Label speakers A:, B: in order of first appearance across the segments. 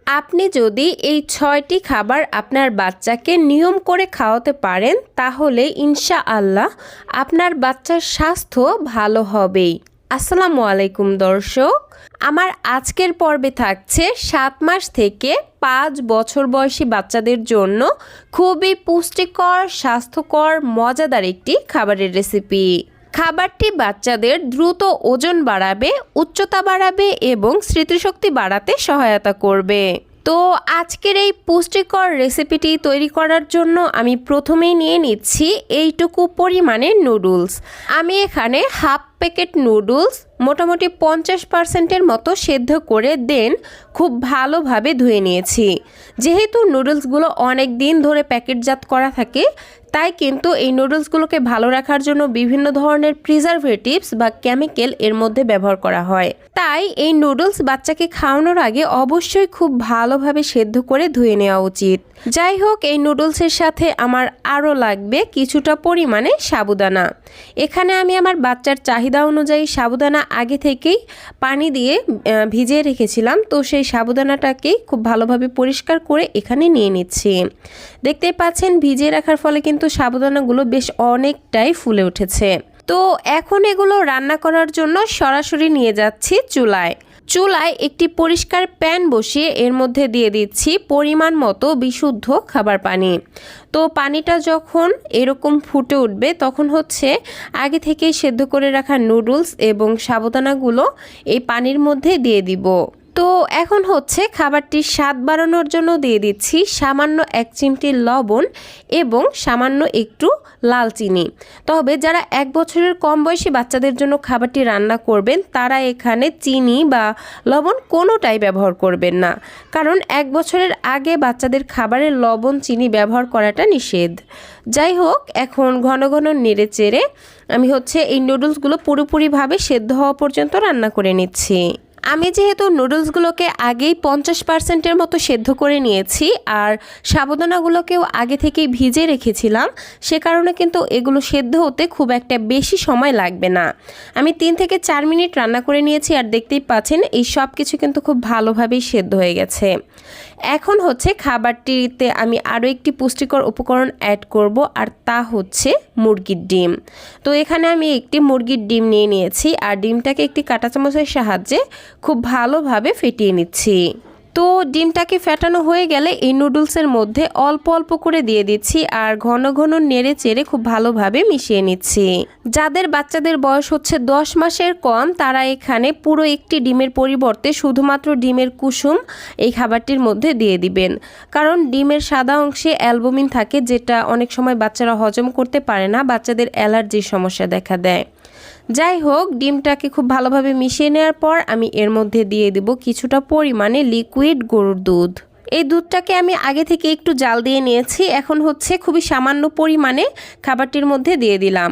A: আপনি যদি এই ৬টি খাবার আপনার বাচ্চাকে নিয়ম করে খাওয়াতে পারেন তাহলে ইনশাআল্লাহ আপনার বাচ্চার স্বাস্থ্য ভালো হবেই। আসসালামু আলাইকুম দর্শক, আমার আজকের পর্বে থাকছে 7 মাস থেকে 5 বছর বয়সী বাচ্চাদের জন্য খুবই পুষ্টিকর, স্বাস্থ্যকর, মজাদার একটি খাবারের রেসিপি। খাবারটি বাচ্চাদের দ্রুত ওজন বাড়াবে, উচ্চতা বাড়াবে এবং স্মৃতিশক্তি বাড়াতে সহায়তা করবে। তো আজকের এই পুষ্টিকর রেসিপিটি তৈরি করার জন্য আমি প্রথমেই নিয়ে নিচ্ছি এইটুকু পরিমাণে নুডলস। আমি এখানে হাফ প্যাকেট নুডলস মোটামুটি 50%-এর মতো সেদ্ধ করে দেন খুব ভালোভাবে ধুয়ে নিয়েছি। যেহেতু নুডলসগুলো অনেক দিন ধরে প্যাকেটজাত করা থাকে, তাই কিন্তু এই নুডলসগুলোকে ভালো রাখার জন্য বিভিন্ন ধরনের প্রিজারভেটিভস বা কেমিক্যাল এর মধ্যে ব্যবহার করা হয়। তাই এই নুডলস বাচ্চাকে খাওয়ানোর আগে অবশ্যই খুব ভালোভাবে সেদ্ধ করে ধুয়ে নেওয়া উচিত। যাই হোক, এই নুডলসের সাথে আমার আরও লাগবে কিছুটা পরিমাণে সাবুদানা। এখানে আমি আমার বাচ্চার চাহিদা অনুযায়ী সাবুদানা আগে থেকেই পানি দিয়ে ভিজিয়ে রেখেছিলাম, তো সেই সাবুদানাটাকেই খুব ভালোভাবে পরিষ্কার করে এখানে নিয়ে নিচ্ছি। দেখতেই পাচ্ছেন ভিজিয়ে রাখার ফলে কিন্তু সাবুদানাগুলো বেশ অনেকটাই ফুলে উঠেছে। তো এখন এগুলো রান্না করার জন্য সরাসরি নিয়ে যাচ্ছি চুলায় একটি পরিষ্কার প্যান বসিয়ে এর মধ্যে দিয়ে দিচ্ছি পরিমাণ মতো বিশুদ্ধ খাবার পানি। তো পানিটা যখন এরকম ফুটে উঠবে তখন আগে থেকেই সেদ্ধ করে রাখা নুডলস এবং সাবুদানাগুলো এই পানির মধ্যে দিয়ে দিব। তো এখন খাবারটির স্বাদ বাড়ানোর জন্য দিয়ে দিচ্ছি সামান্য 1 চিমটি লবণ এবং সামান্য একটু লাল চিনি। তবে যারা 1 বছরের কম বয়সী বাচ্চাদের জন্য খাবারটি রান্না করবেন তারা এখানে চিনি বা লবণ কোনোটাই ব্যবহার করবেন না, কারণ 1 বছরের আগে বাচ্চাদের খাবারে লবণ চিনি ব্যবহার করাটা নিষেধ। যাই হোক, এখন ঘন ঘন নেড়ে চেড়ে আমি এই নুডলসগুলো পুরোপুরিভাবে সেদ্ধ হওয়া পর্যন্ত রান্না করে নিচ্ছি। আমি যেহেতু নুডলসগুলোকে আগেই 50%-এর মতো সেদ্ধ করে নিয়েছি আর সাবুদানাগুলোকেও আগে থেকেই ভিজে রেখেছিলাম, সে কারণে কিন্তু এগুলো সেদ্ধ হতে খুব একটা বেশি সময় লাগবে না। আমি 3 থেকে 4 মিনিট রান্না করে নিয়েছি আর দেখতেই পাচ্ছেন এই সব কিছু কিন্তু খুব ভালোভাবেই সেদ্ধ হয়ে গেছে। এখন খাবারটিতে আমি আরও একটি পুষ্টিকর উপকরণ অ্যাড করব, আর তা মুরগির ডিম। তো এখানে আমি একটি মুরগির ডিম নিয়ে নিয়েছি আর ডিমটাকে একটি কাঁটা চামচের সাহায্যে খুব ভালোভাবে ফেটিয়ে নিচ্ছি। তো ডিমটাকে ফেটানো হয়ে গেলে এই নুডলসের মধ্যে অল্প অল্প করে দিয়ে দিচ্ছি আর ঘন ঘন নেড়ে চেড়ে খুব ভালোভাবে মিশিয়ে নিচ্ছি। যাদের বাচ্চাদের বয়স 10 মাসের কম তারা এখানে পুরো একটি ডিমের পরিবর্তে শুধুমাত্র ডিমের কুসুম এই খাবারটির মধ্যে দিয়ে দিবেন, কারণ ডিমের সাদা অংশে অ্যালবুমিন থাকে, যেটা অনেক সময় বাচ্চারা হজম করতে পারে না, বাচ্চাদের অ্যালার্জির সমস্যা দেখা দেয়। যাই হোক, ডিমটাকে খুব ভালোভাবে মিশিয়ে নেওয়ার পর আমি এর মধ্যে দিয়ে দেব কিছুটা পরিমাণে লিকুইড গরুর দুধ। এই দুধটাকে আমি আগে থেকে একটু জাল দিয়ে নিয়েছি। এখন খুবই সামান্য পরিমাণে খাবারটির মধ্যে দিয়ে দিলাম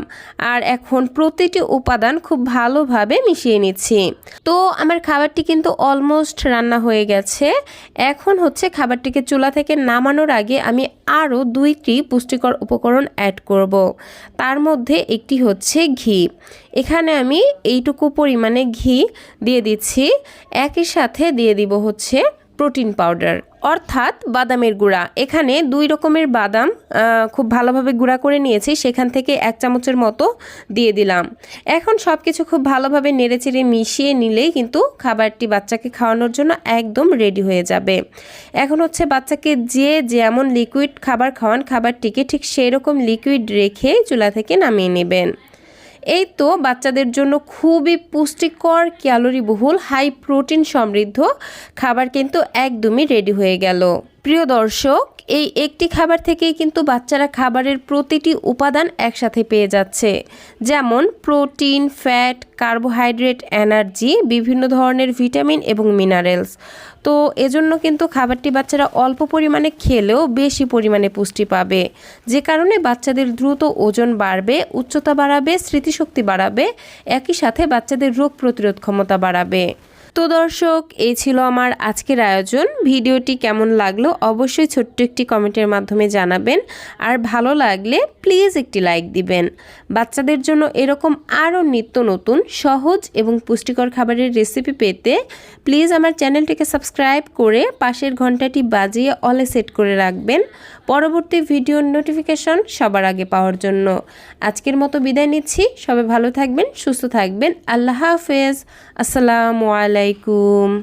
A: আর এখন প্রতিটি উপাদান খুব ভালোভাবে মিশিয়ে নিচ্ছি। তো আমার খাবারটি কিন্তু অলমোস্ট রান্না হয়ে গেছে। এখন খাবারটিকে চুলা থেকে নামানোর আগে আমি আরও 2টি পুষ্টিকর উপকরণ অ্যাড করব। তার মধ্যে একটি ঘি। এখানে আমি এইটুকু পরিমাণে ঘি দিয়ে দিচ্ছি। একই সাথে দিয়ে দিব প্রোটিন পাউডার, অর্থাৎ বাদামের গুঁড়া। এখানে 2 রকমের বাদাম খুব ভালোভাবে গুঁড়া করে নিয়েছি, সেখান থেকে 1 চামচের মতো দিয়ে দিলাম। এখন সব কিছু খুব ভালোভাবে নেড়েচেড়ে মিশিয়ে নিলেই কিন্তু খাবারটি বাচ্চাকে খাওয়ানোর জন্য একদম রেডি হয়ে যাবে। এখন বাচ্চাকে যেমন লিকুইড খাবার খাওয়ান, খাবারটিকে ঠিক সেই রকম লিকুইড রেখে চুলা থেকে নামিয়ে নেবেন। এই তো বাচ্চাদের জন্য খুবই পুষ্টিকর, ক্যালোরিবহুল, হাই প্রোটিন সমৃদ্ধ খাবার কিন্তু একদমই রেডি হয়ে গেল। প্রিয় দর্শক, এই একটি খাবার থেকেই কিন্তু বাচ্চারা খাবারের প্রতিটি উপাদান একসাথে পেয়ে যাচ্ছে, যেমন প্রোটিন, ফ্যাট, কার্বোহাইড্রেট, এনার্জি, বিভিন্ন ধরনের ভিটামিন এবং মিনারেলস। তো এজন্য কিন্তু খাবারটি বাচ্চারা অল্প পরিমাণে খেলেও বেশি পরিমাণে পুষ্টি পাবে, যে কারণে বাচ্চাদের দ্রুত ওজন বাড়বে, উচ্চতা বাড়াবে, স্মৃতিশক্তি বাড়াবে, একই সাথে বাচ্চাদের রোগ প্রতিরোধ ক্ষমতা বাড়াবে। তো দর্শক, এই ছিল আমার আজকের আয়োজন। ভিডিওটি কেমন লাগলো অবশ্যই ছোট্ট একটি কমেন্টের মাধ্যমে জানাবেন, আর ভালো লাগলে প্লিজ একটি লাইক দিবেন। বাচ্চাদের জন্য এরকম আরও নিত্য নতুন সহজ এবং পুষ্টিকর খাবারের রেসিপি পেতে প্লিজ আমার চ্যানেলটিকে সাবস্ক্রাইব করে পাশের ঘন্টাটি বাজিয়ে অলে সেট করে রাখবেন পরবর্তী ভিডিওর নোটিফিকেশন সবার আগে পাওয়ার জন্য। আজকের মতো বিদায় নিচ্ছি। সবাই ভালো থাকবেন, সুস্থ থাকবেন। আল্লাহ হাফেজ। আসসালামু আলাইকুম।